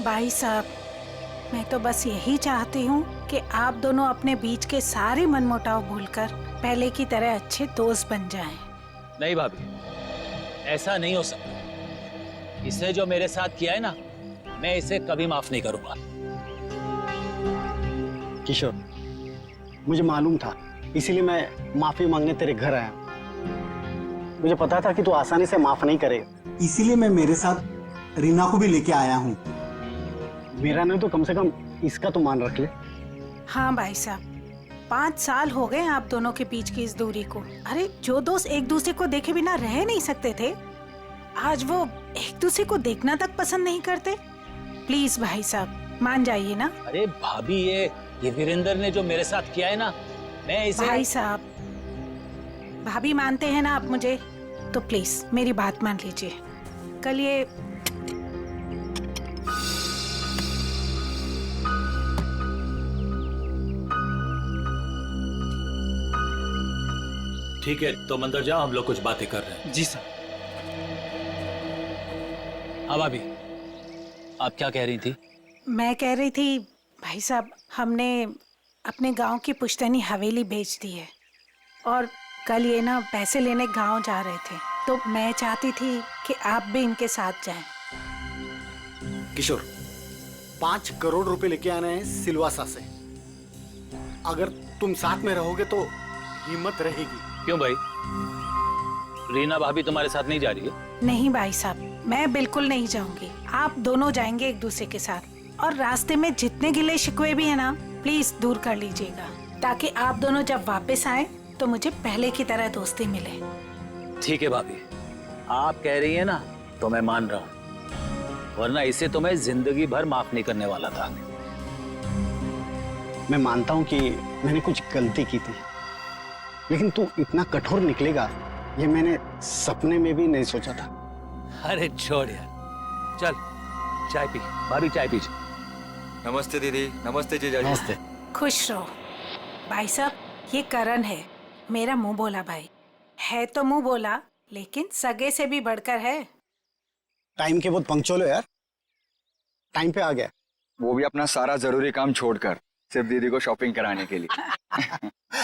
भाई साहब, मैं तो बस यही चाहती हूँ कि आप दोनों अपने बीच के सारे मनमुटाव भूलकर पहले की तरह अच्छे दोस्त बन जाएं। नहीं भाभी, ऐसा नहीं हो सकता। इसे जो मेरे साथ किया है ना, मैं इसे कभी माफ नहीं करूंगा। किशोर, मुझे मालूम था, इसीलिए मैं माफी मांगने तेरे घर आया। मुझे पता था कि तू आसानी से माफ नहीं करेगा, इसीलिए मैं मेरे साथ रीना को भी लेके आया हूँ। मेरा नहीं तो कम से कम इसका तो मान रख ले। हाँ भाई साहब, 5 साल हो गए आप दोनों के बीच की इस दूरी को। अरे जो दोस्त एक दूसरे को देखे बिना रह नहीं सकते थे, आज वो एक दूसरे को देखना तक पसंद नहीं करते। प्लीज भाई साहब मान जाइए ना। अरे भाभी, ये वीरेंद्र ने जो मेरे साथ किया है ना, मैं इसे... भाई साहब, भाभी मानते हैं ना आप मुझे, तो प्लीज मेरी बात मान लीजिए। कल ये ठीक है, तुम अंदर जाओ, हम लोग कुछ बातें कर रहे हैं। जी सर। हाँ भाभी, आप क्या कह रही थी? मैं कह रही थी भाई साहब, हमने अपने गांव की पुश्तैनी हवेली बेच दी है और कल ये ना पैसे लेने गांव जा रहे थे, तो मैं चाहती थी कि आप भी इनके साथ जाएं। किशोर, 5 करोड़ रुपए लेके आने हैं सिलवासा से। अगर तुम साथ में रहोगे तो हिम्मत रहेगी। क्यों भाई, रीना भाभी तुम्हारे साथ नहीं जा रही है? नहीं भाई साहब, मैं बिल्कुल नहीं जाऊंगी। आप दोनों जाएंगे एक दूसरे के साथ, और रास्ते में जितने गिले शिकवे भी है ना, प्लीज दूर कर लीजिएगा, ताकि आप दोनों जब वापस आए तो मुझे पहले की तरह दोस्ती मिले। ठीक है भाभी, आप कह रही है ना तो मैं मान रहा हूँ, वरना इसे तो मैं जिंदगी भर माफ नहीं करने वाला था। मैं मानता हूं कि मैंने कुछ गलती की थी, लेकिन तू इतना कठोर निकलेगा ये मैंने सपने में भी नहीं सोचा था। अरे छोड़ यार, चल चाय पी। भाभी चाय पीजिए। नमस्ते दीदी। नमस्ते जीजा जी। नमस्ते। खुश रहो। भाई साहब, ये करण है, मेरा मुंह बोला भाई है। तो मुंह बोला, लेकिन सगे से भी बढ़कर है। टाइम के बहुत पंक्चुअल हो यार, टाइम पे आ गया। वो भी अपना सारा जरूरी काम छोड़कर सिर्फ दीदी को शॉपिंग कराने के लिए।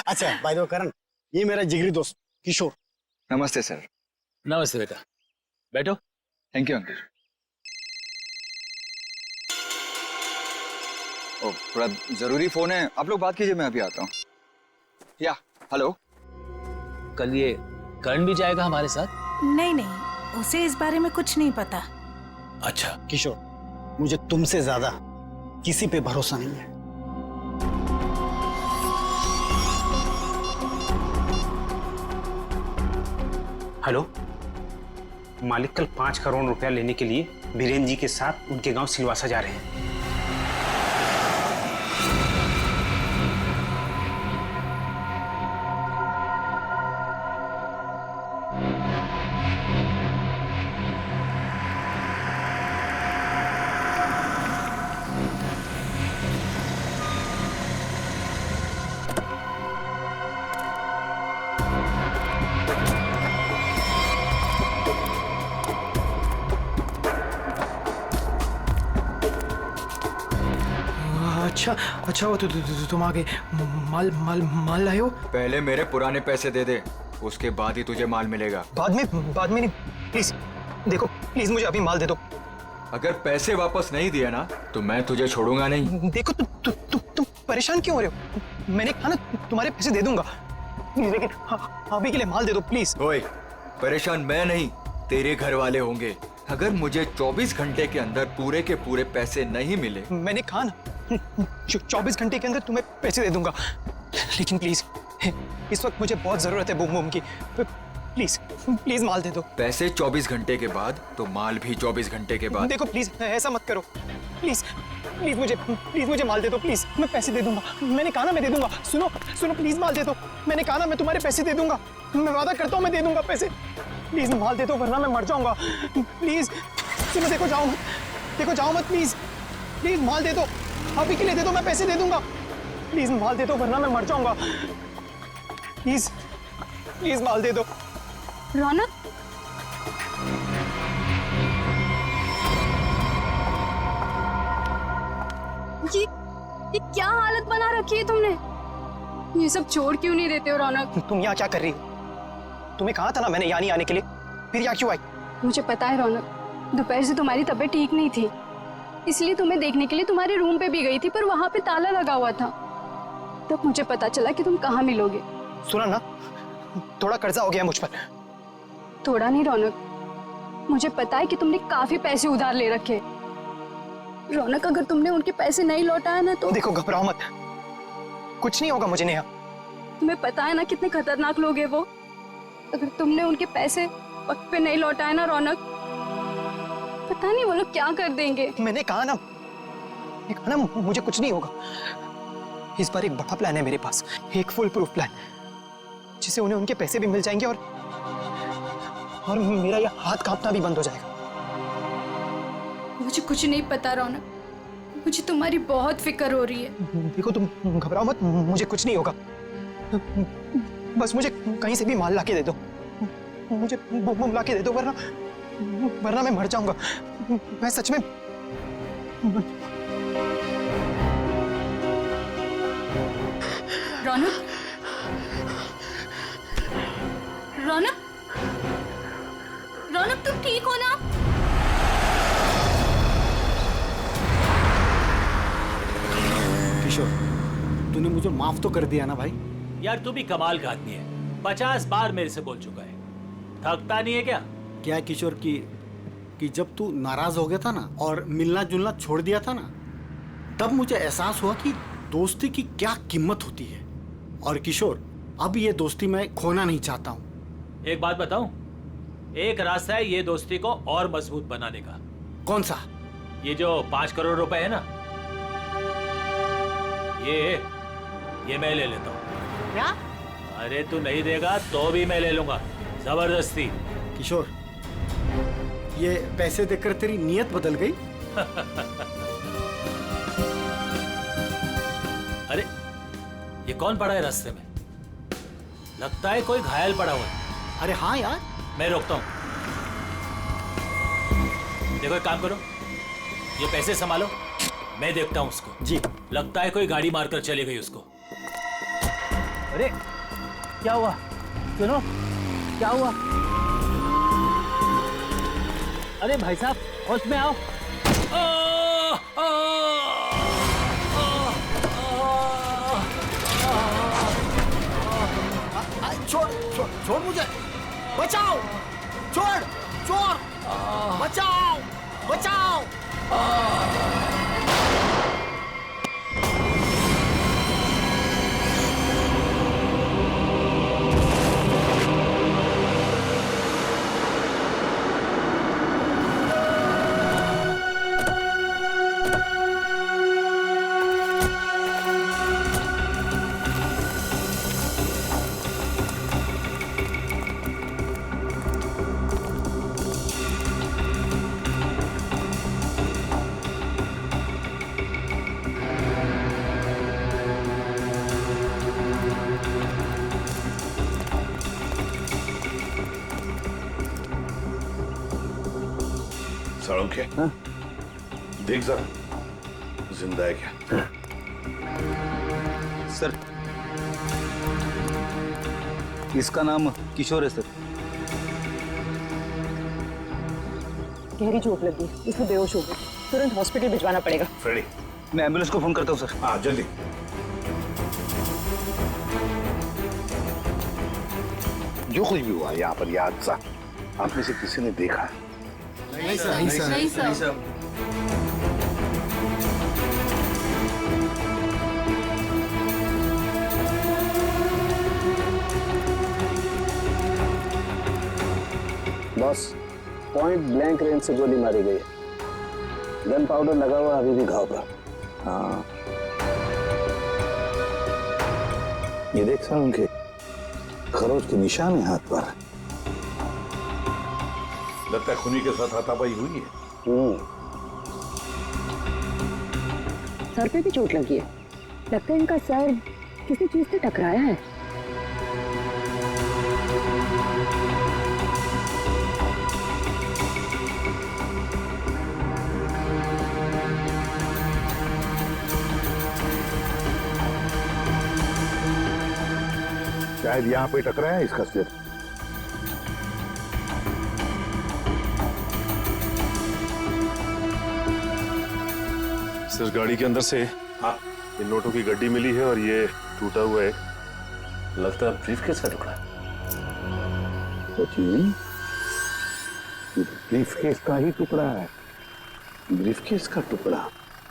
अच्छा बाय द वे करण, ये मेरा जिगरी दोस्त किशोर। नमस्ते सर। नमस्ते बेटा, बैठो। Thank you uncle. ओ, थोड़ा जरूरी फोन है, आप लोग बात कीजिए, मैं अभी आता हूँ। या हेलो। कल ये करण भी जाएगा हमारे साथ? नहीं नहीं, उसे इस बारे में कुछ नहीं पता। अच्छा किशोर, मुझे तुमसे ज्यादा किसी पे भरोसा नहीं है। हेलो, मालिक कल 5 करोड़ रुपया लेने के लिए बीरेन जी के साथ उनके गांव सिलवासा जा रहे हैं। अच्छा वो तुम आगे माल लाए हो? पहले मेरे पुराने पैसे दे दे, उसके बाद ही तुझे माल मिलेगा। बाद में नहीं, प्लीज देखो, प्लीज मुझे अभी माल दे दो। अगर पैसे वापस नहीं दिए ना तो मैं तुझे छोड़ूंगा नहीं। देखो तुम परेशान क्यों हो रहे हो? मैंने कहा ना तुम्हारे पैसे दे दूंगा, लेकिन अभी के लिए माल दे दो प्लीज। ओए, परेशान मैं नहीं, तेरे घर वाले होंगे। अगर मुझे 24 घंटे के अंदर पूरे के पूरे पैसे नहीं मिले, मैंने कहा ना 24 घंटे के अंदर तुम्हें पैसे दे दूंगा, लेकिन प्लीज इस वक्त मुझे बहुत जरूरत है बूम बूम की। प्लीज माल दे दो। पैसे 24 घंटे के बाद तो माल भी 24 घंटे के बाद। देखो प्लीज ऐसा मत करो, प्लीज मुझे माल दे दो प्लीज। मैं पैसे दे दूंगा, मैंने कहा ना मैं दे दूंगा। सुनो प्लीज माल दे दो, मैंने कहा ना मैं तुम्हारे पैसे दे दूंगा, मैं वादा करता हूँ मैं दे दूंगा पैसे। प्लीज माल दे दो वरना मैं मर जाऊंगा। प्लीज सुनो, देखो जाओ मत प्लीज माल दे दो, अभी के लिए दे दो, मैं पैसे दे दूंगा। प्लीज माल दे दो वरना मैं मर जाऊंगा। प्लीज माल दे दो। रौनक, ये क्या हालत बना रखी है तुमने? ये सब छोड़ क्यों नहीं देते हो रौनक? तुम यहाँ क्या कर रही हो? तुम्हें कहा था ना मैंने यहाँ नहीं आने के लिए, फिर यहाँ क्यों आई? मुझे पता है रौनक, दोपहर से तुम्हारी तबीयत ठीक नहीं थी, इसलिए तुम्हें देखने के लिए तुम्हारे रूम पे भी गई थी, पर वहां पे ताला लगा हुआ था। तब मुझे पता चला कि तुम कहाँ मिलोगे। सुना ना, थोड़ा कर्जा हो गया मुझ पर। थोड़ा नहीं रौनक, मुझे पता है कि तुमने काफी पैसे उधार ले रखे। रौनक, अगर तुमने उनके पैसे नहीं लौटाया ना तो देखो, घबराओ मत, कुछ नहीं होगा मुझे नेहा। तुम्हें पता है ना कितने खतरनाक लोग हैं वो। अगर तुमने उनके पैसे वक्त पे नहीं लौटाए ना रौनक, पता नहीं वो लोग क्या कर देंगे। मैंने कहा ना मुझे कुछ नहीं होगा। इस बार एक बड़ा प्लान है मेरे पास, एक फुल प्रूफ प्लान, जिससे उन्हें उनके पैसे भी मिल जाएंगे और मेरा यह हाथ कांपना भी बंद हो जाएगा। मुझे कुछ नहीं पता रौनक, मुझे तुम्हारी बहुत फिक्र हो रही है। देखो, तुम घबराओ मत, मुझे कुछ नहीं होगा। बस मुझे कहीं से भी माल लाके दे दो, मुझे बम लाके दे दो, वरना मैं मर जाऊंगा। मैं सच में रौनक, रौनक, रौनक, तुम ठीक हो ना? किशोर, तूने मुझे माफ तो कर दिया ना भाई? यार तू भी कमाल का आदमी है, 50 बार मेरे से बोल चुका है, थकता नहीं है क्या? क्या है किशोर कि जब तू नाराज हो गया था ना और मिलना जुलना छोड़ दिया था ना, तब मुझे एहसास हुआ कि दोस्ती की क्या कीमत होती है। और किशोर, अब ये दोस्ती मैं खोना नहीं चाहता हूँ। एक बात बताऊं, एक रास्ता है ये दोस्ती को और मजबूत बनाने का। कौन सा? ये जो 5 करोड़ रुपए है ना, ये मैं ले लेता हूँ। क्या? अरे तू नहीं देगा तो भी मैं ले लूंगा, जबरदस्ती। किशोर, ये पैसे देकर तेरी नीयत बदल गई? अरे ये कौन पड़ा है रास्ते में? लगता है कोई घायल पड़ा हुआ है। अरे हाँ यार। मैं रोकता हूँ। देखो एक काम करो, ये पैसे संभालो, मैं देखता हूँ उसको। जी। लगता है कोई गाड़ी मारकर चली गई उसको। अरे क्या हुआ? सुनो, क्या हुआ? अरे भाई साहब, होश में आओ। छोड़ मुझे, बचाओ, छोड़, चोर, बचाओ, बचाओ। सड़क है? हाँ? देख जरा, जिंदा है क्या? सर, इसका नाम किशोर है सर। गहरी चोट लगी, इसमें बेहोश हो गई, तुरंत हॉस्पिटल भिजवाना पड़ेगा। फ्रेडी, मैं एम्बुलेंस को फोन करता हूँ सर। हाँ जल्दी। जो कुछ भी हुआ यहाँ पर, यह हादसा आप में से किसी ने देखा है? नहीं सर, नहीं सर, नहीं sir. Boss, point blank range से गोली मारी गई है। गन पाउडर लगा हुआ अभी भी घाव पर। हाँ, ये देख सर, उनके खरोच के निशान है हाथ पर। लगता है खूनी के साथ हाथापाई हुई है। सर पे भी चोट लगी है, लगता है इनका सर किसी चीज से टकराया है। शायद यहाँ पे टकराया है इसका सिर। सर गाड़ी के अंदर से हाँ, इन नोटों की गड्डी मिली है और ये टूटा हुआ है। लगता है ब्रीफकेस का टुकड़ा। सचिन, ये ब्रीफकेस का ही टुकड़ा है। ब्रीफकेस का टुकड़ा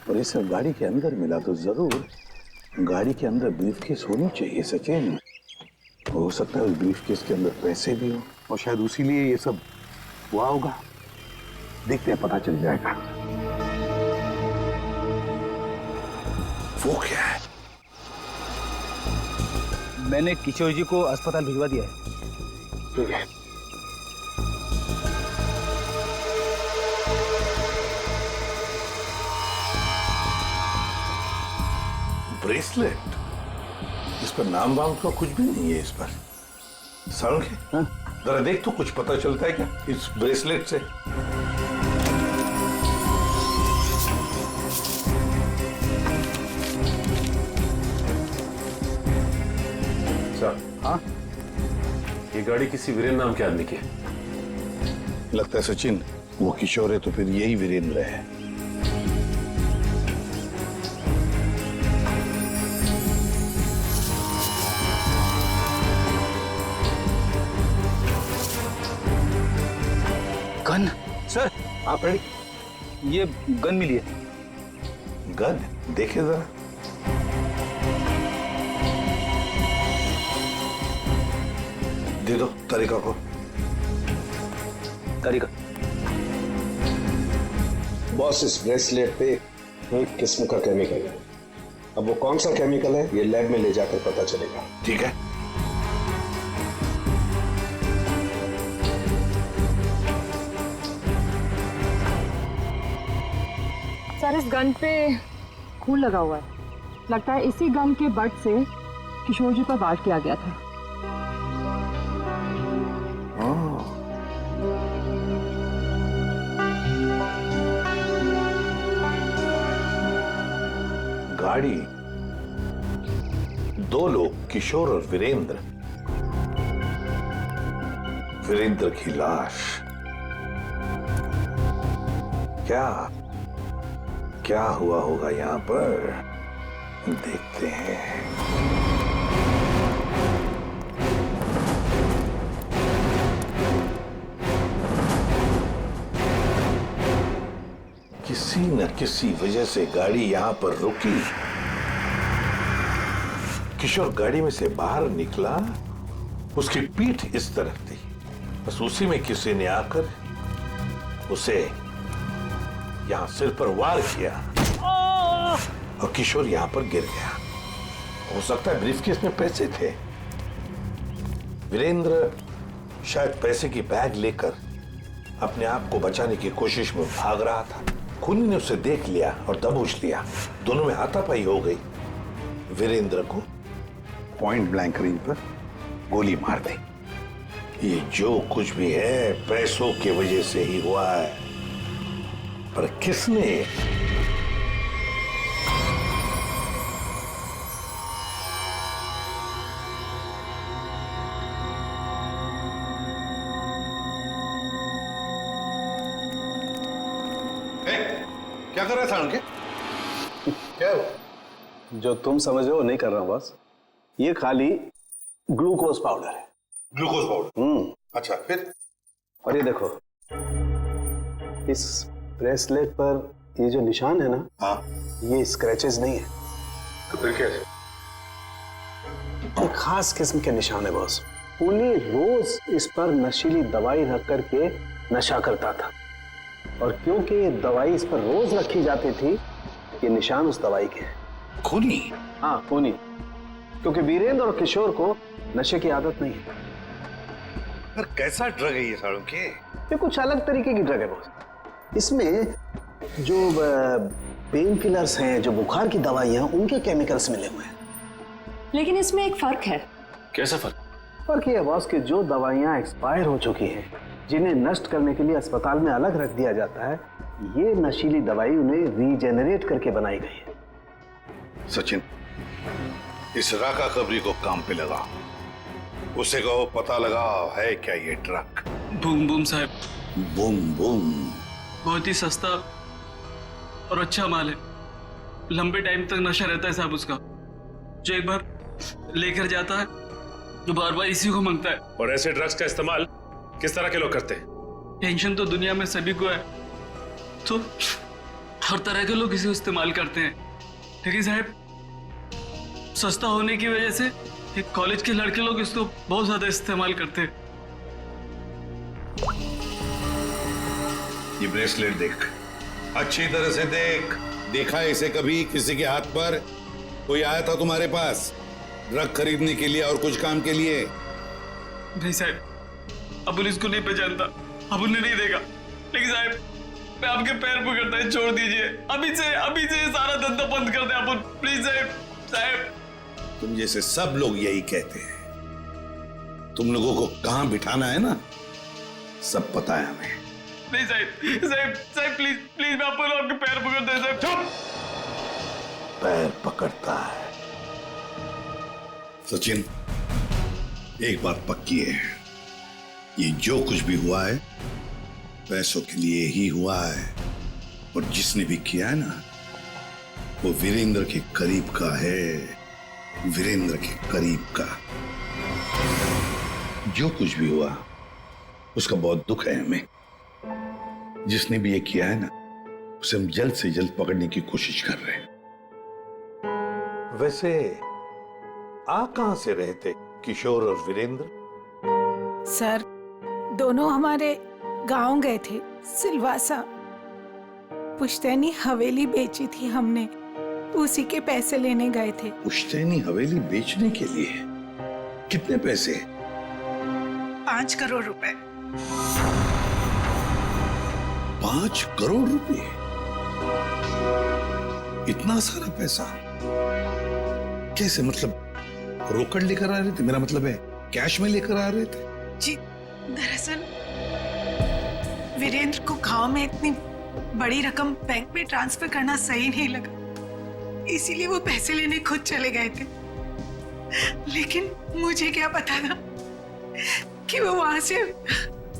और ये सब गाड़ी के अंदर मिला तो जरूर गाड़ी के अंदर ब्रीफकेस होनी चाहिए सचिन। हो सकता है उस ब्रीफकेस के अंदर पैसे भी हो और शायद उसी लिए ये सब हुआ होगा। देखते हैं, पता चल जाएगा। वो क्या है? मैंने किशोर जी को अस्पताल भिजवा दिया है। ठीक है। ब्रेसलेट, इस पर नाम वाम तो कुछ भी नहीं है इस पर। सालुंखे, जरा देख तो कुछ पता चलता है क्या इस ब्रेसलेट से? हाँ, ये गाड़ी किसी वीरेंद्र नाम के आदमी की है। लगता है सचिन वो किशोर है तो फिर यही वीरेंद्र है। गन सर, आप रेडी? ये गन मिली है। गन देखे जरा। दे दो तरीका को। तरीका बॉस, इस ब्रेसलेट पे एक किस्म का केमिकल है। अब वो कौन सा केमिकल है ये लैब में ले जाकर पता चलेगा। ठीक है। सर, इस गन पे खून लगा हुआ है। लगता है इसी गन के बट से किशोर जी पर वार किया गया था। गाड़ी, दो लोग, किशोर और वीरेंद्र। वीरेंद्र की लाश। क्या क्या हुआ होगा यहां पर, देखते हैं। किसी न किसी वजह से गाड़ी यहां पर रुकी। किशोर गाड़ी में से बाहर निकला, उसकी पीठ इस तरफ थी। बस उसी में किसी ने आकर उसे यहां सिर पर वार किया और किशोर यहां पर गिर गया। हो सकता है ब्रीफकेस में पैसे थे। वीरेंद्र शायद पैसे की बैग लेकर अपने आप को बचाने की कोशिश में भाग रहा था। खूनी ने उसे देख लिया और दबोच लिया। दोनों में हाथापाई हो गई। वीरेंद्र को पॉइंट ब्लैंक रेंज पर गोली मार दी। ये जो कुछ भी है पैसों की वजह से ही हुआ है, पर किसने? क्या कर रहा था उनके? क्या हो? जो तुम समझ रहे हो नहीं कर रहा हूं बस। ये खाली ग्लूकोज पाउडर है। Glucose powder? अच्छा, फिर? और ये देखो, इस ब्रेसलेट पर ये जो निशान है ना, हाँ, ये स्क्रैचेस नहीं है। तो फिर क्या है? एक खास किस्म के निशान है बॉस। खूनी रोज इस पर नशीली दवाई रख करके नशा करता था, और क्योंकि ये दवाई इस पर रोज रखी जाती थी, ये निशान उस दवाई के हैं। खूनी? हाँ, खूनी। क्योंकि वीरेंद्र और किशोर को नशे की आदत नहीं है। पर कैसा ड्रग है ये सालों के? ये कुछ अलग तरीके की ड्रग है बॉस। इसमें जो पेन किलर्स हैं, जो बुखार की दवाइयां, उनके केमिकल्स मिले हुए हैं। लेकिन इसमें एक फर्क है। कैसा फर्क? फर्क ये है बॉस कि जो दवाइयां एक्सपायर हो चुकी हैं, जिन्हें नष्ट करने के लिए अस्पताल में अलग रख दिया जाता है, ये नशीली दवाई उन्हें रीजेनरेट करके बनाई गई है। सचिन, इस राका कबरी को काम पे लगा। उसे कहो पता लगा है क्या ये ट्रक। बूम बूम साहब। बूम बूम बहुत ही सस्ता और अच्छा माल है। लंबे टाइम तक नशा रहता है साहब उसका। जो एक बार लेकर जाता है तो बार बार इसी को मांगता है। और ऐसे ड्रग्स का इस्तेमाल किस तरह के लोग करते हैं? टेंशन तो दुनिया में सभी को है, तो हर तरह के लोग इसे इस्तेमाल करते हैं। लेकिन साहब सस्ता होने की वजह से एक कॉलेज के लड़के लोग इसको बहुत ज्यादा इस्तेमाल करते हैं। ये ब्रेसलेट देख, अच्छी तरह से देख। देखा है इसे कभी किसी के हाथ पर? कोई आया था तुम्हारे पास ड्रग खरीदने के लिए और कुछ काम के लिए? नहीं साहब, अबुल इसको नहीं पहचानता, अबुल ने नहीं देगा। लेकिन साहब मैं आपके पैर पकड़ता है, छोड़ दीजिए। अभी से सारा धंधा बंद कर दे अबुल, प्लीज साहब। तुम जैसे सब लोग यही कहते हैं। तुम लोगों को कहां बिठाना है ना, सब पता है हमें। नहीं साहब प्लीज मैं आपके पैर पकड़ता है साहब। चुप! पैर पकड़ता है? सचिन, एक बात पक्की है, ये जो कुछ भी हुआ है पैसों के लिए ही हुआ है। और जिसने भी किया है ना, वो वीरेंद्र के करीब का है, वीरेंद्र के करीब का। जो कुछ भी हुआ उसका बहुत दुख है हमें। जिसने भी ये किया है ना, उसे हम जल्द से जल्द पकड़ने की कोशिश कर रहे हैं। वैसे आ कहां से रहे थे किशोर और वीरेंद्र? सर दोनों हमारे गांव गए थे, सिलवासा। पुश्तैनी हवेली बेची थी हमने, उसी के पैसे लेने गए थे। पुश्तैनी हवेली बेचने के लिए? कितने पैसे? 5 करोड़ रुपए। 5 करोड़ रुपए? इतना सारा पैसा कैसे? मतलब रोकड़ लेकर आ रहे थे? मेरा मतलब है कैश में लेकर आ रहे थे? जी दरअसल वीरेंद्र को गांव में इतनी बड़ी रकम बैंक में ट्रांसफर करना सही नहीं लगा, इसीलिए वो पैसे लेने खुद चले गए थे। लेकिन मुझे क्या पता था कि वो वहां से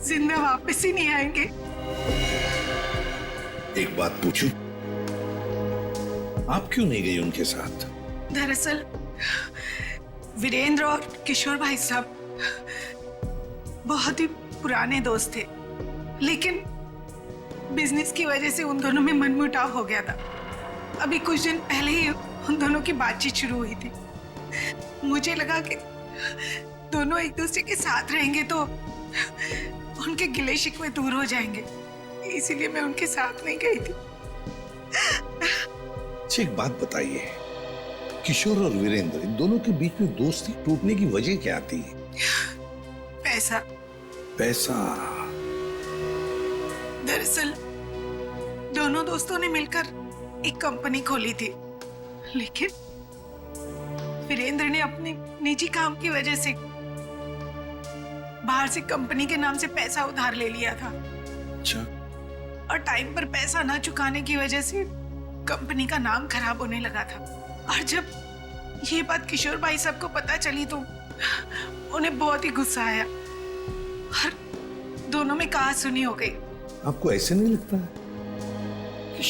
जिंदा वापस ही नहीं आएंगे। एक बात पूछूं, आप क्यों नहीं गई उनके साथ? दरअसल वीरेंद्र और किशोर भाई साहब बहुत ही पुराने दोस्त थे, लेकिन बिजनेस की वजह से उन दोनों में मनमुटाव हो गया था। अभी कुछ दिन पहले ही उन दोनों की बातचीत शुरू हुई थी। मुझे लगा कि दोनों एक दूसरे के साथ रहेंगे तो उनके गिले शिकवे दूर हो जाएंगे, इसीलिए मैं उनके साथ नहीं गई थी। एक बात बताइए, किशोर और वीरेंद्र इन दोनों के बीच में दोस्ती टूटने की वजह क्या थी? पैसा। पैसा? दरअसल दोनों दोस्तों ने मिलकर एक कंपनी खोली थी, लेकिन वीरेंद्र ने अपने निजी काम की वजह से बाहर से कंपनी के नाम से पैसा उधार ले लिया था। अच्छा। और टाइम पर पैसा न चुकाने की वजह से कंपनी का नाम खराब होने लगा था। और जब ये बात किशोर भाई साहब को पता चली तो उन्हें बहुत ही गुस्सा आया और दोनों में कहा-सुनी हो गई। आपको ऐसे नहीं लगता है कि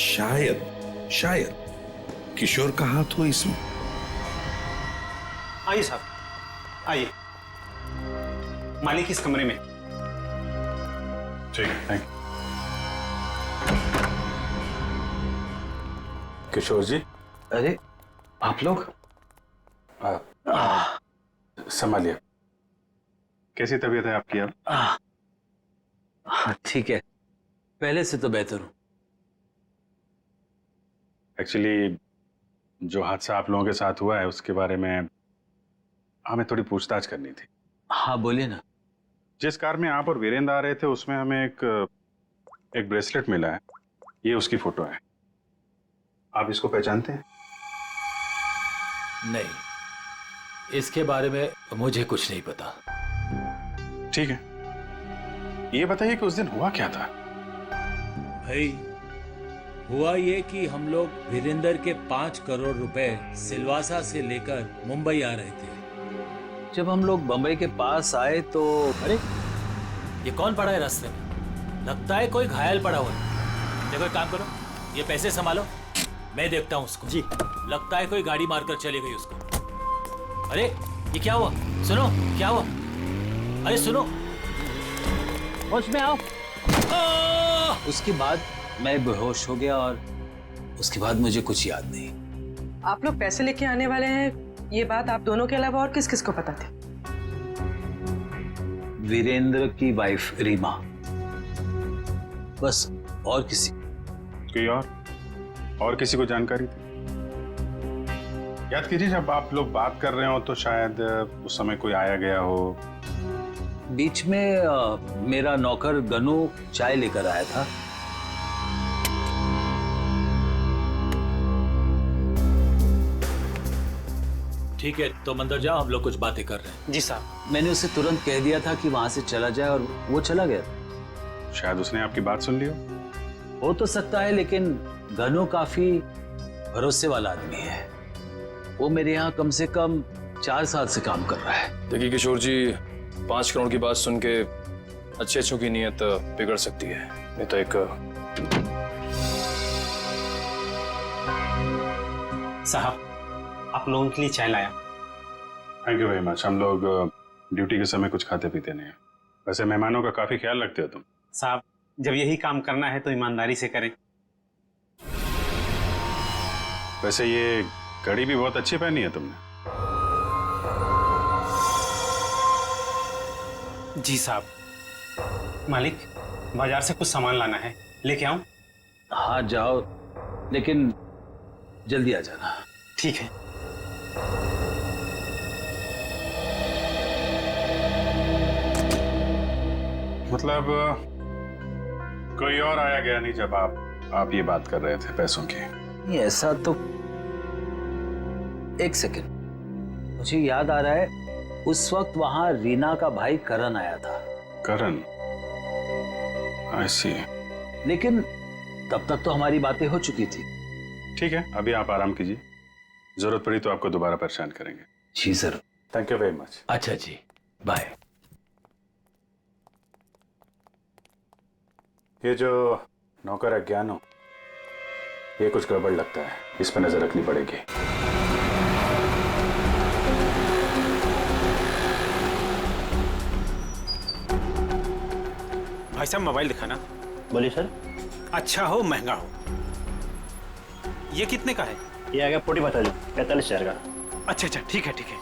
शायद किशोर का हाथ हो इसमें? आइए साहब, आइए। मालिक इस कमरे में। ठीक, थैंक यू। किशोर जी। अरे आप लोग? संभालिए। कैसी तबीयत है आपकी अब? ठीक है, पहले से तो बेहतर हूं। एक्चुअली जो हादसा आप लोगों के साथ हुआ है उसके बारे में हमें थोड़ी पूछताछ करनी थी। हाँ बोलिए ना। जिस कार में आप और वीरेंद्र आ रहे थे उसमें हमें एक ब्रेसलेट मिला है, ये उसकी फोटो है। आप इसको पहचानते हैं? नहीं, इसके बारे में मुझे कुछ नहीं पता। ठीक है, ये बताइए कि उस दिन हुआ क्या था? भाई हुआ ये कि हम लोग वीरेंद्र के 5 करोड़ रुपए सिलवासा से लेकर मुंबई आ रहे थे। जब हम लोग बम्बई के पास आए तो अरे ये कौन पड़ा है रास्ते में? लगता है कोई घायल पड़ा हुआ है। देखो एक काम करो, ये पैसे संभालो, मैं देखता हूँ उसको। जी। लगता है कोई गाड़ी मारकर चली गई उसको। अरे ये क्या हुआ? सुनो, क्या हुआ? अरे सुनो, होश में आओ। उसके बाद मैं बेहोश हो गया और उसके बाद मुझे कुछ याद नहीं। आप लोग पैसे लेके आने वाले हैं, ये बात आप दोनों के अलावा और किस किस को पता थी? वीरेंद्र की वाइफ रीमा, बस। और किसी कोई और किसी को जानकारी थी? याद कीजिए, जब आप लोग बात कर रहे हो तो शायद उस समय कोई आया गया हो। बीच में मेरा नौकर गनू चाय लेकर आया था। ठीक है, तुम अंदर जाओ, हम लोग कुछ बातें कर रहे हैं। जी साहब। मैंने उसे तुरंत कह दिया था कि वहां से चला जाए और वो चला गया। शायद उसने आपकी बात सुन ली हो तो सकता है, लेकिन गनू काफी भरोसे वाला आदमी है। वो मेरे यहाँ कम से कम 4 साल से काम कर रहा है। देखिए किशोर जी, 5 करोड़ की बात सुन के अच्छों की नीयत बिगड़ सकती है। नहीं तो एक साहब, आप लोगों के लिए चाय लाया। Thank you very much. हम लोग ड्यूटी के समय कुछ खाते पीते नहीं हैं। वैसे मेहमानों का काफी ख्याल रखते हो तुम। साहब, जब यही काम करना है तो ईमानदारी से करें। वैसे ये घड़ी भी बहुत अच्छी पहनी है तुमने। जी साहब। मालिक, बाजार से कुछ सामान लाना है, लेके आऊं? हाँ जाओ, लेकिन जल्दी आ जाना। ठीक है। मतलब कोई और आया गया नहीं जब आप ये बात कर रहे थे पैसों की? नहीं, ऐसा तो। एक सेकंड, मुझे याद आ रहा है, उस वक्त वहां रीना का भाई करण आया था। करण? आई सी। लेकिन तब तक तो हमारी बातें हो चुकी थी। ठीक है, अभी आप आराम कीजिए, जरूरत पड़ी तो आपको दोबारा परेशान करेंगे। जी sir. Thank you very much. अच्छा जी, बाय। ये जो नौकर है ज्ञानो, ये कुछ गड़बड़ लगता है, इस पर नजर रखनी पड़ेगी। भाई साहब, मोबाइल दिखाना। बोलिए सर। अच्छा हो महंगा हो। ये कितने का है? ये आ गया 45,000 का। अच्छा अच्छा, ठीक है ठीक है।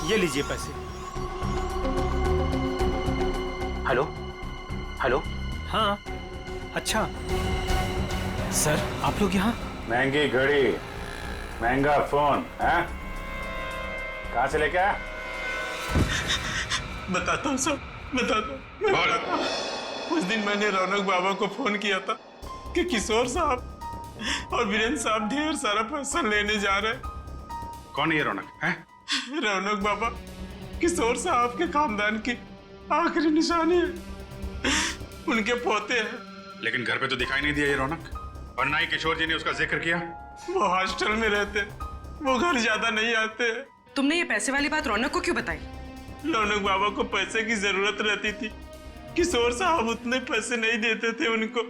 ये लीजिए पैसे। Hello hello. हाँ, अच्छा सर, आप लोग यहाँ? महंगी घड़ी, महंगा फोन है, कहाँ से लेके आया? बताता हूँ सर, बताता हूँ। उस दिन मैंने रौनक बाबा को फोन किया था कि किशोर साहब और वीरेंद्र साहब ढेर सारा पैसा लेने जा रहे हैं। कौन है ये रौनक? है रौनक बाबा किशोर साहब के खानदान की आखिरी निशानी है, उनके पोते हैं। लेकिन घर पे तो दिखाई नहीं दिया ये रौनक, और ना ही किशोर जी ने उसका जिक्र किया। वो हॉस्टल में रहते, वो घर ज्यादा नहीं आते। तुमने ये पैसे वाली बात रौनक को क्यों बताई? रौनक बाबा को पैसे की जरूरत रहती थी, किशोर साहब उतने पैसे नहीं देते थे उनको,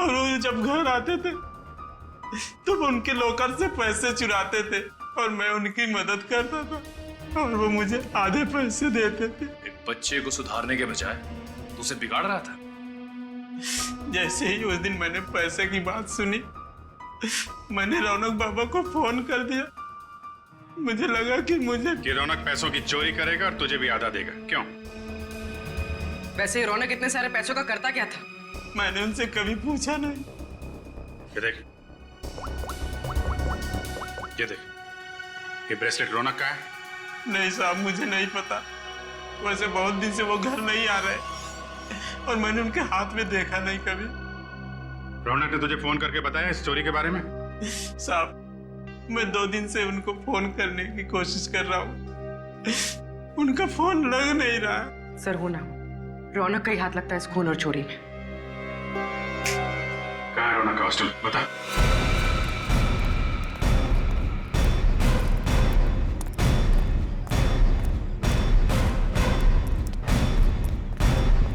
और वो जब घर आते थे तो वो उनके लॉकर से पैसे चुराते थे और मैं उनकी मदद करता था और वो मुझे आधे पैसे देते थे। एक बच्चे को सुधारने के बजाय तो उसे बिगाड़ रहा था। जैसे ही उस दिन मैंने पैसे की बात सुनी, मैंने रौनक बाबा को फोन कर दिया। मुझे लगा कि रौनक पैसों की चोरी करेगा और तुझे भी आधा देगा। क्यों? वैसे रौनक इतने सारे पैसों का करता क्या था? मैंने उनसे कभी पूछा नहीं। ये देख, ये देख, ये ब्रेसलेट रौनक का है? नहीं साहब, मुझे नहीं पता। वैसे बहुत दिन से वो घर नहीं आ रहे और मैंने उनके हाथ में देखा नहीं कभी। रौनक ने तुझे फोन करके बताया इस चोरी के बारे में? साहब, मैं 2 दिन से उनको फोन करने की कोशिश कर रहा हूँ, उनका फोन लग नहीं रहा। सर, हो ना, रौनक का ही हाथ लगता है इस खून और चोरी में। है रौनक का हॉस्टल? बता।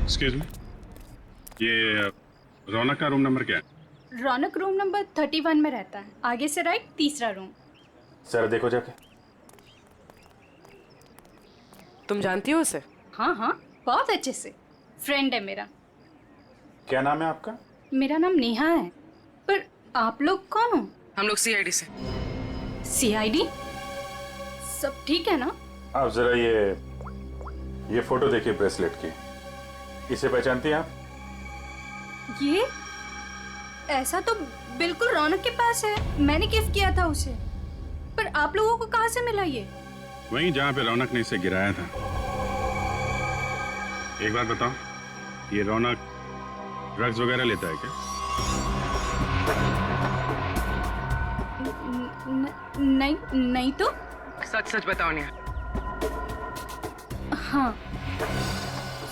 एक्सक्यूज मी, ये रौनक का रूम नंबर क्या है? रौनक रूम नंबर 31 में रहता है, आगे से राइट, तीसरा रूम। सर देखो जाके। तुम जानती हो उसे? हाँ हाँ, बहुत अच्छे से, फ्रेंड है मेरा। क्या नाम है आपका? मेरा नाम नेहा है। पर आप लोग कौन हो? हम लोग सीआईडी से। सीआईडी? सब ठीक है ना? आप जरा ये फोटो देखिए ब्रेसलेट की। इसे पहचानती हैं आप? ये ऐसा तो बिल्कुल रौनक के पास है, मैंने गिफ्ट किया था उसे। पर आप लोगों को कहाँ से मिला ये? वहीं जहाँ पे रौनक ने इसे गिराया था। एक बात बताओ, ये रौनक ड्रग्स वगैरह लेता है क्या? नहीं नहीं तो। सच सच बताओ नेहा। हाँ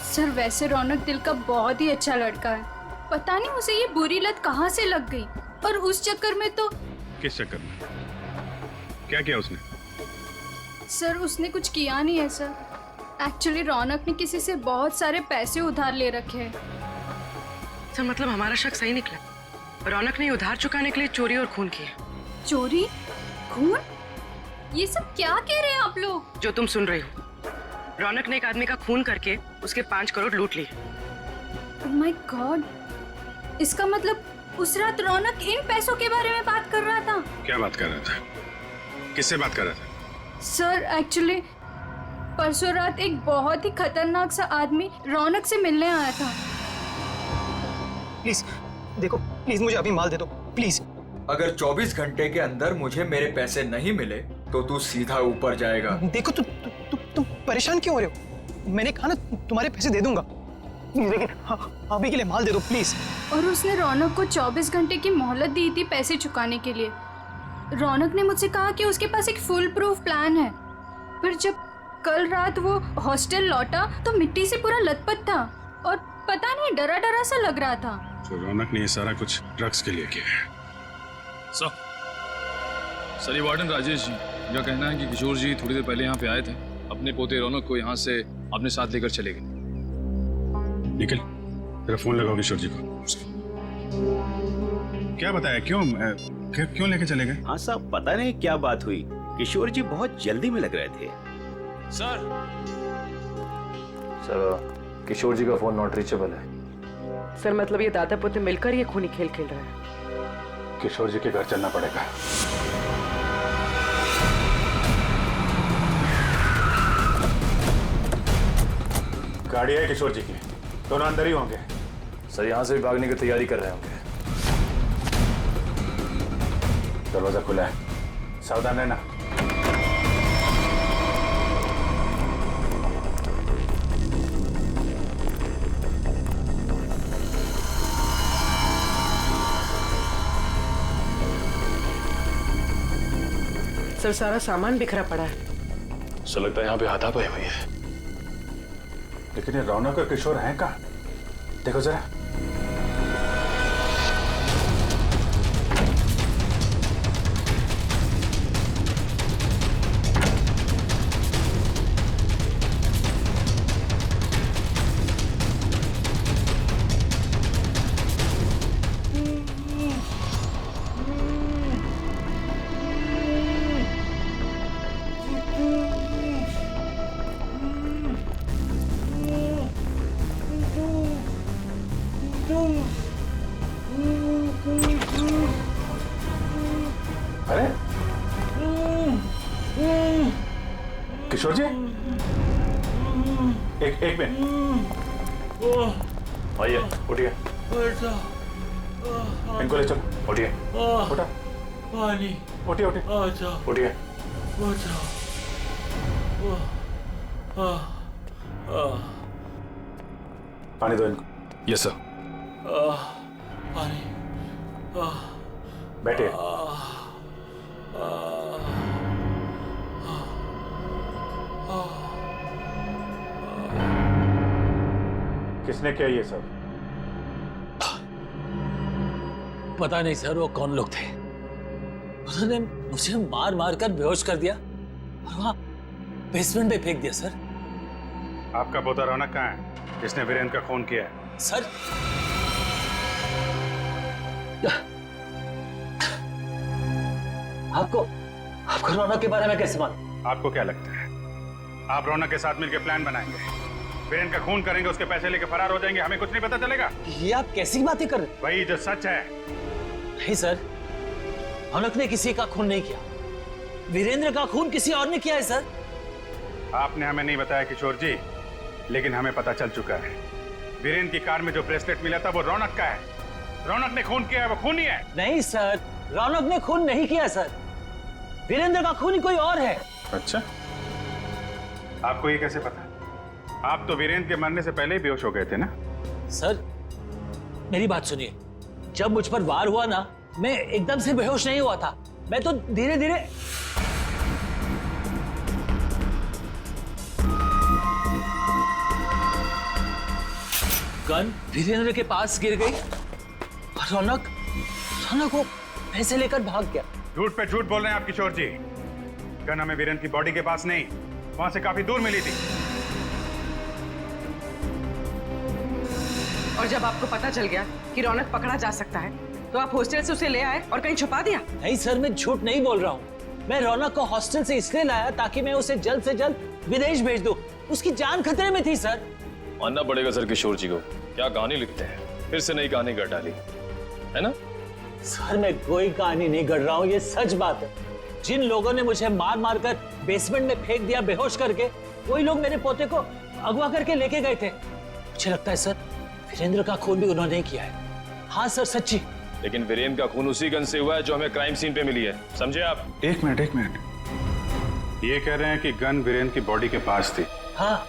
सर, वैसे रौनक दिल का बहुत ही अच्छा लड़का है। पता नहीं उसे ये बुरी लत कहाँ से लग गई, और उस चक्कर में तो। किस चक्कर में? क्या किया उसने? सर उसने कुछ किया नहीं है सर। एक्चुअली रौनक ने किसी से बहुत सारे पैसे उधार ले रखे हैं। सर मतलब हमारा शक सही निकला, रौनक ने उधार चुकाने के लिए चोरी और खून किया। चोरी? खून? ये सब क्या कह रहे हैं आप लोग? जो तुम सुन रही हो, रौनक ने एक आदमी का खून करके उसके 5 करोड़ लूट लिए। ओह माय गॉड, इसका मतलब उस रात रौनक इन पैसों के बारे में बात कर रहा था। क्या बात कर रहा था? किससे बात कर रहा था? सर एक्चुअली परसों रात एक बहुत ही खतरनाक सा आदमी रौनक से मिलने आया था। प्लीज देखो, प्लीज मुझे अभी माल दे दो प्लीज। अगर 24 घंटे के अंदर मुझे मेरे पैसे नहीं मिले तो तू सीधा ऊपर जाएगा। देखो तुम परेशान क्यों हो रहे हो? मैंने कहा ना तुम्हारे पैसे दे दूंगा, लेकिन अभी के लिए माल दे दो प्लीज। और उसने रौनक को 24 घंटे की मोहलत दी थी पैसे चुकाने के लिए। रौनक ने मुझसे कहा कि उसके पास एक फुल प्रूफ प्लान है। फिर जब कल रात वो हॉस्टल लौटा तो मिट्टी से पूरा लथपथ था और पता नहीं डरा डरा सा लग रहा था। तो रौनक ने ये सारा कुछ ड्रग्स के लिए किया है। सर ये वार्डन राजेश जी का कहना है कि किशोर जी थोड़ी देर पहले यहाँ पे आए थे, अपने पोते रौनक को यहाँ से अपने साथ लेकर चले गए। निखिल, तेरा फोन लगाओ किशोर जी को। क्या बताया? क्यों लेके चले गए? हाँ साहब, पता नहीं क्या बात हुई, किशोर जी बहुत जल्दी में लग रहे थे। सर किशोर जी का फोन नॉट रीचेबल है। सर मतलब ये दादा पोते मिलकर ये खूनी खेल खेल रहे हैं। किशोर जी के घर चलना पड़ेगा। गाड़ी है किशोर जी की, दोनों अंदर ही होंगे। सर यहाँ से भी भागने की तैयारी कर रहे होंगे। दरवाजा खुला है, सावधान रहना। सर सारा सामान बिखरा पड़ा है। सर लगता है यहाँ पे हाथापाई हुई है। लेकिन ये रौनक और किशोर हैं कहाँ? देखो जरा। अरे किशोर जी, एक मिनट। आइए उठिए। इनको ले चलो। उठिए। उठा। पानी। उठिए उठिए। पानी दो इनको। Yes sir. पानी। बैठिए। किसने किया ये सब? पता नहीं सर वो कौन लोग थे। उन्होंने मुझे मार मार कर बेहोश कर दिया और वहां बेसमेंट में फेंक दिया सर। आपका पोता रौनक कहाँ है जिसने वीरेंद्र का खून किया है? सर आपको रौनक के बारे में कैसे मालूम? आपको क्या लगता है आप रौनक के साथ मिलकर प्लान बनाएंगे, वीरेंद्र का खून करेंगे, उसके पैसे लेके फरार हो जाएंगे, हमें कुछ नहीं पता चलेगा? ये आप कैसी बातें कर रहे हैं? वही जो सच है। नहीं सर, रौनक ने किसी का खून नहीं किया, वीरेंद्र का खून किसी और ने किया है सर। आपने हमें नहीं बताया किशोर जी, लेकिन हमें पता चल चुका है वीरेंद्र की कार में जो ब्रेसलेट मिला था वो रौनक का है। रौनक ने खून किया है, वो खूनी है। नहीं सर, रौनक ने खून नहीं किया सर, वीरेंद्र का खूनी कोई और है। अच्छा, आपको ये कैसे पता? आप तो वीरेंद्र के मरने से पहले ही बेहोश हो गए थे ना? सर मेरी बात सुनिए, जब मुझ पर वार हुआ ना, मैं एकदम से बेहोश नहीं हुआ था, मैं तो धीरे धीरे। गन वीरेंद्र के पास गिर गई और रौनक को पैसे लेकर भाग गया। झूठ पे झूठ बोल रहे हैं आप किशोर जी। गन हमें वीरेंद्र की बॉडी के पास नहीं, वहां से काफी दूर मिली थी। और जब आपको पता चल गया कि रौनक पकड़ा जा सकता है तो आप हॉस्टल से उसे ले आए और कहीं छुपा दिया? नहीं सर, मैं झूठ नहीं बोल रहा हूँ। मैं रौनक को हॉस्टल से इसलिए लाया ताकि मैं उसे जल्द से जल्द विदेश भेज दूं। उसकी जान खतरे में थी सर। मानना पड़ेगा सर किशोर जी को, क्या कहानी लिखते हैं, फिर से नई कहानी गढ़ डाली है ना? सर मैं कोई कहानी नहीं गढ़ रहा हूँ, ये सच बात है। जिन लोगों ने मुझे मार मार कर बेसमेंट में फेंक दिया बेहोश करके, वही लोग मेरे पोते को अगवा करके लेके गए थे। मुझे लगता है सर वीरेंद्र का खून भी उन्होंने ही किया है। हाँ सर, सच्ची। लेकिन वीरेंद्र का खून उसी गन से हुआ है जो हमें क्राइम सीन पे मिली है, समझे आप? एक मिनट, ये कह रहे हैं कि गन वीरेंद्र की बॉडी के पास थी। हाँ,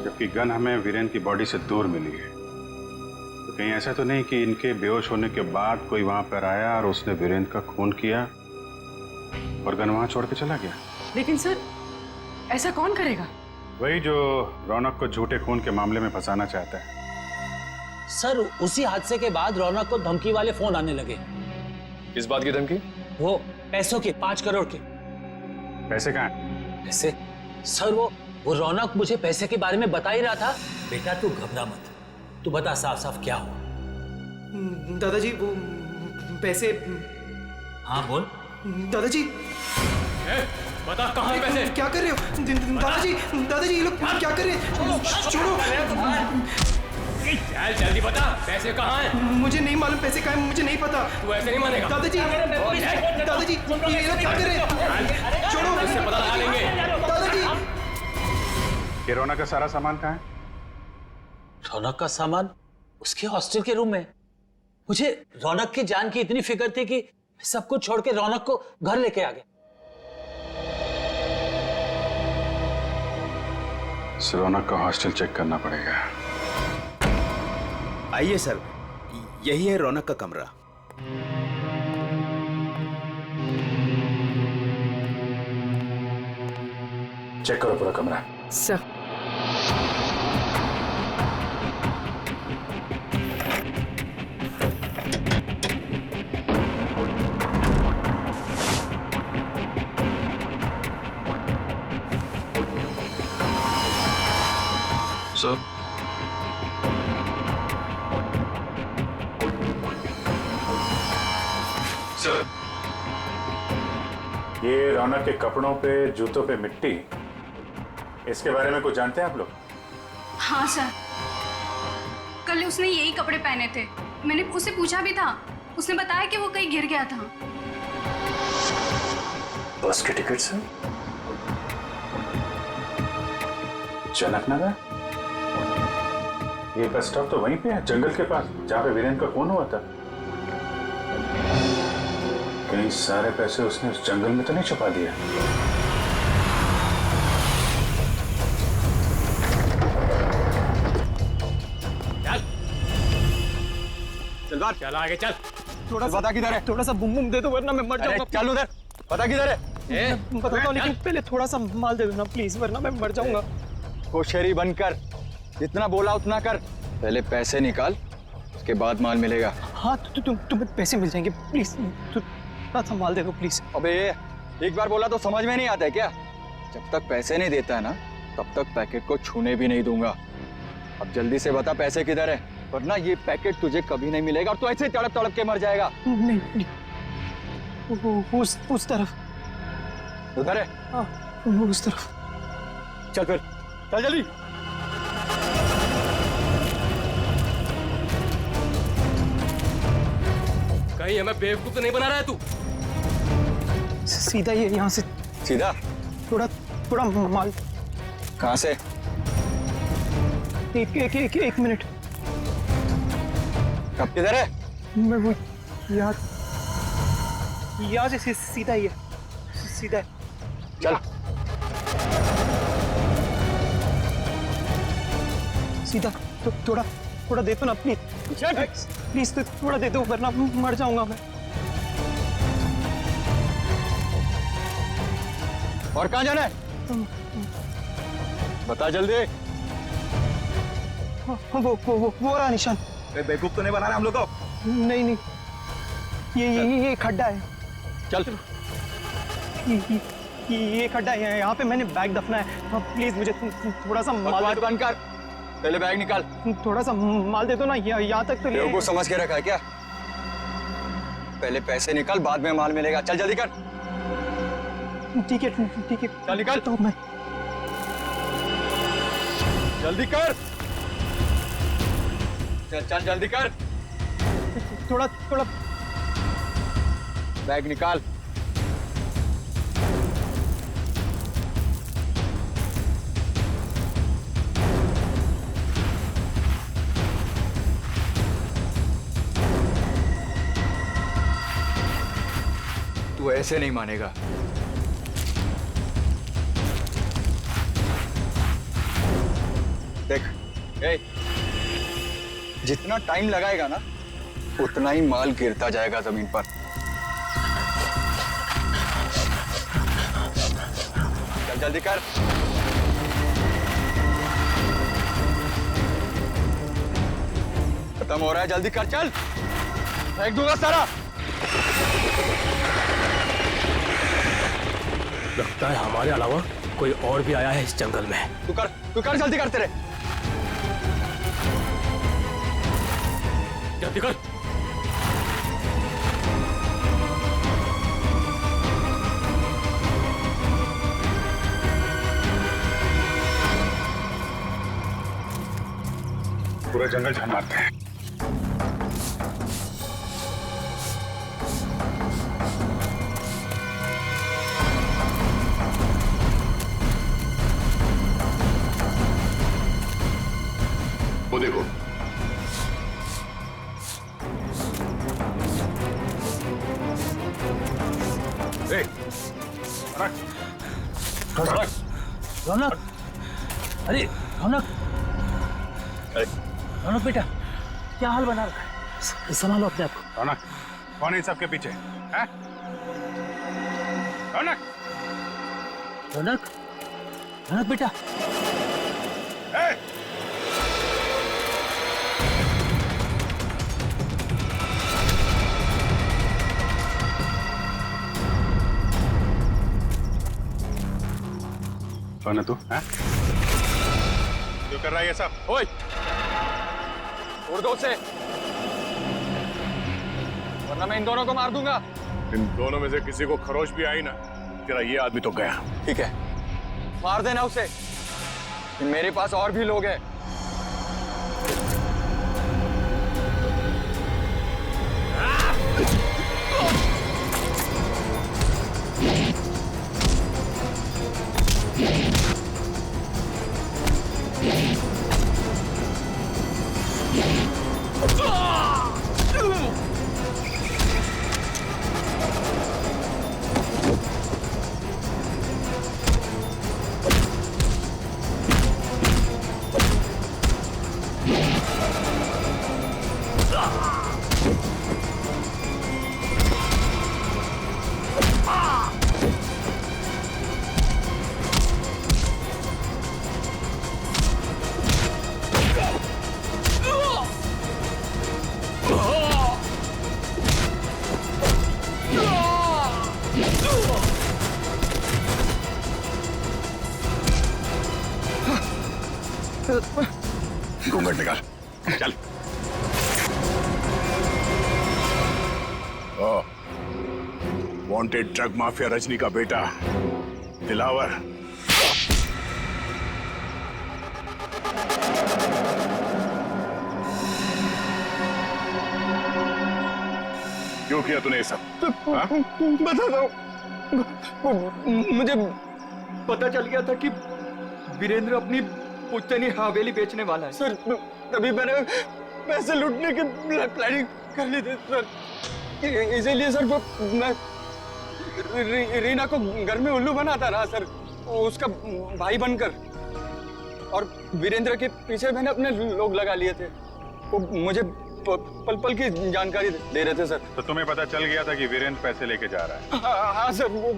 जबकि गन हमें वीरेंद्र की बॉडी से दूर मिली है। तो कहीं ऐसा तो नहीं कि इनके बेहोश होने के बाद कोई वहां पर आया और उसने वीरेंद्र का खून किया और गन वहां छोड़ के चला गया? लेकिन सर ऐसा कौन करेगा? वही जो रौनक को झूठे खून के मामले में फंसाना चाहता है। सर उसी हादसे के बाद रौनक को धमकी वाले फोन आने लगे। किस बात की धमकी? वो पैसों की, 5 करोड़ की। पैसे कहाँ हैं? पैसे? सर वो रौनक मुझे पैसे के बारे में बता ही रहा था। बेटा तू घबरा मत, तू बता साफ साफ क्या हुआ। दादाजी वो पैसे। हाँ बोल। दादाजी बता कहाँ है पैसे? क्या कर रहे हो दादाजी ये लोग क्या कर रहे हैं? छोड़ो। जल्दी बता पैसे कहाँ हैं? मुझे नहीं मालूम पैसे कहाँ हैं, मुझे नहीं पता। तू ऐसे नहीं मानेगा। दादाजी ये लोग क्या कर रहे हैं? छोड़ो, इससे पता लगा लेंगे। दादाजी ये रौनक का सारा सामान कहाँ है? रौनक का सामान उसके हॉस्टल के रूम में। मुझे रौनक की जान की इतनी फिक्र थी कि सब कुछ छोड़ के रौनक को घर लेके आ गया। रौनक का हॉस्टल चेक करना पड़ेगा। आइए सर, यही है रौनक का कमरा। चेक करो पूरा कमरा। सर सर ये रौनक के कपड़ों पे, जूतों पे मिट्टी, इसके बारे में कुछ जानते हैं आप लोग? हाँ सर, कल उसने यही कपड़े पहने थे। मैंने उससे पूछा भी था, उसने बताया कि वो कहीं गिर गया था। बस के टिकट से जनक नगर? ये बस स्टॉप तो वहीं पे है, जंगल के पास, जहाँ पे वीरेंद्र का खून हुआ था। कहीं सारे पैसे उसने उस जंगल में तो नहीं छुपा दिया? चल बाहर, चल आगे चल। थोड़ा सा पता किधर है? थोड़ा सा बुम बुम दे दो वरना मैं मर जाऊंगा। चल उधर, पता किधर है? मैं बताता हूँ, लेकिन पहले थोड़ा सा माल दे दो ना प्लीज, वरना मैं मर जाऊंगा। कोशेरी बनकर जितना बोला उतना कर। पहले पैसे निकाल, उसके बाद माल मिलेगा। हाँ तुम्हें पैसे मिल जाएंगे प्लीज, थोड़ा संभाल दे दो प्लीज। अबे एक बार बोला तो समझ में नहीं आता है क्या? जब तक पैसे नहीं देता है ना तब तक पैकेट को छूने भी नहीं दूंगा। अब जल्दी से बता पैसे किधर है, वरना ये पैकेट तुझे कभी नहीं मिलेगा और तू ऐसे तड़प तड़प के मर जाएगा। नहीं उस तरफ। उधर है? हाँ उस तरफ। चल फिर चल जल्दी। कहीं हमें बेवकूफ तो नहीं बना रहा है तू? सीधा ये यहाँ से। सीधा? थोड़ा माल। कहाँ से? एक मिनट। कब किधर है? मैं वो यहाँ से सीधा ही है, सीधा है। चल सीधा। तो थोड़ा दे दो ना प्लीज तो थोड़ा दे दो वरना मर जाऊंगा मैं। और कहाँ जाना है? बता जल्दी। वो रहा निशान। बेवकूफ तो नहीं बना रहा हम लोग को? नहीं ये खड्डा है। चल ये खड्डा है, यहाँ पे मैंने बैग दफना है। प्लीज मुझे थोड़ा सा माल बंद कर, पहले बैग निकाल। थोड़ा सा माल दे दो ना, यहाँ तक तो बेवकूफ समझ के रखा है क्या? पहले पैसे निकाल, बाद में माल मिलेगा। चल जल्दी कर। ठीक है चल निकाल। तो मैं जल्दी कर। चल जल्दी कर। थोड़ा बैग निकाल। तू ऐसे नहीं मानेगा। देख जितना टाइम लगाएगा ना उतना ही माल गिरता जाएगा जमीन पर। चल जल्दी कर। खत्म हो रहा है, जल्दी कर। चल फेंक दूंगा सारा। लगता है हमारे अलावा कोई और भी आया है इस जंगल में। तू कर जल्दी कर। तेरे जल्दी कर। पूरा जंगल छान मारते हैं। वो देखो रौनक, अरे रौनक बेटा, क्या हाल बना रखा है? संभालो अपने आप को। रौनक, कौन है इन सबके पीछे? हैं? रौनक बेटा। कौन है तू? हैं? क्यों कर रहा है ये सब? ओए, उड़ दो उसे, वरना मैं इन दोनों को मार दूंगा। इन दोनों में से किसी को खरोच भी आई ना, तेरा ये आदमी तो गया। ठीक है, मार देना उसे। मेरे पास और भी लोग हैं। घूंघट निकाल, चल। वांटेड ड्रग माफिया रजनी का बेटा दिलावर। क्यों किया तूने ये सब? बता दो, मुझे पता चल गया था कि वीरेंद्र अपनी पुश्तैनी हवेली बेचने वाला है सर। तभी मैंने पैसे लूटने की प्लानिंग कर ली थी सर। इसीलिए सर मैं रीना को घर में उल्लू बनाता रहा सर, उसका भाई बनकर। और वीरेंद्र के पीछे मैंने अपने लोग लगा लिए थे, वो मुझे पल पल की जानकारी दे रहे थे सर। तो तुम्हें पता चल गया था कि वीरेंद्र पैसे लेके जा रहा है? हाँ सर, वो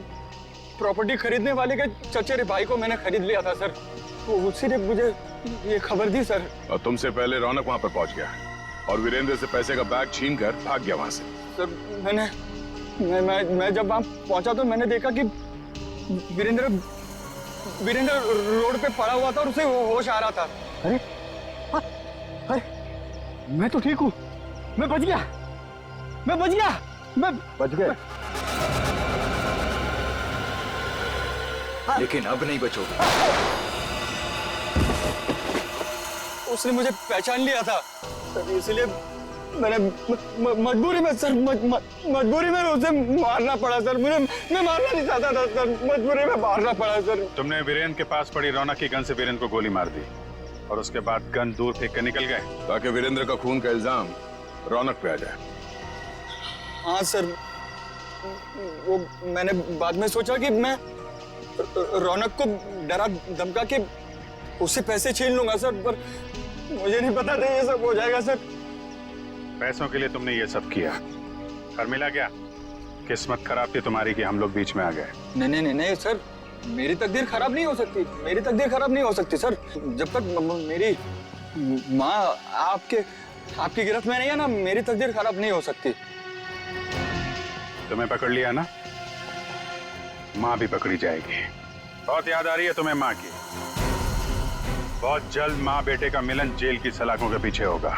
प्रॉपर्टी खरीदने वाले के चचेरे भाई को मैंने खरीद लिया था सर, तो उसी ने मुझे ये खबर दी सर। और तुमसे पहले रौनक वहां पर पहुंच गया और वीरेंद्र से पैसे का बैग छीन कर भाग गया वहां से। सर मैं जब वहां पहुंचा तो मैंने देखा कि वीरेंद्र रोड पे पड़ा हुआ था और उसे होश आ रहा था। अरे मैं तो ठीक हूँ, मैं बच गया, मैं बच गया। लेकिन अब नहीं बचोगे। उसने मुझे पहचान लिया था सर, इसलिए मैंने मजबूरी में सर मजबूरी में उसे मारना पड़ा सर। मैं मारना नहीं चाहता था सर, मजबूरी में मारना पड़ा सर। तुमने वीरेंद्र के पास पड़ी रौनक की गन से वीरेंद्र को गोली मार दी और उसके बाद गन दूर फेंक कर निकल गए ताकि वीरेंद्र का खून का इल्जाम रौनक पे आ जाए। हाँ सर, वो मैंने बाद में सोचा कि मैं रौनक को डरा धमका के उससे पैसे छीन लूंगा सर, पर मुझे नहीं पता था ये सब हो जाएगा सर। पैसों के लिए तुमने ये सब किया, पर मिला क्या? किस्मत खराब थी तुम्हारी कि हम लोग बीच में आ गए। नहीं सर, मेरी तकदीर खराब नहीं हो सकती, मेरी तकदीर खराब नहीं हो सकती सर। जब तक मेरी माँ आपकी गिरफ्त में नहीं है ना, मेरी तकदीर खराब नहीं हो सकती। तुम्हें पकड़ लिया ना, माँ भी पकड़ी जाएगी। बहुत याद आ रही है तुम्हें माँ की। बहुत जल्द माँ बेटे का मिलन जेल की सलाखों के पीछे होगा।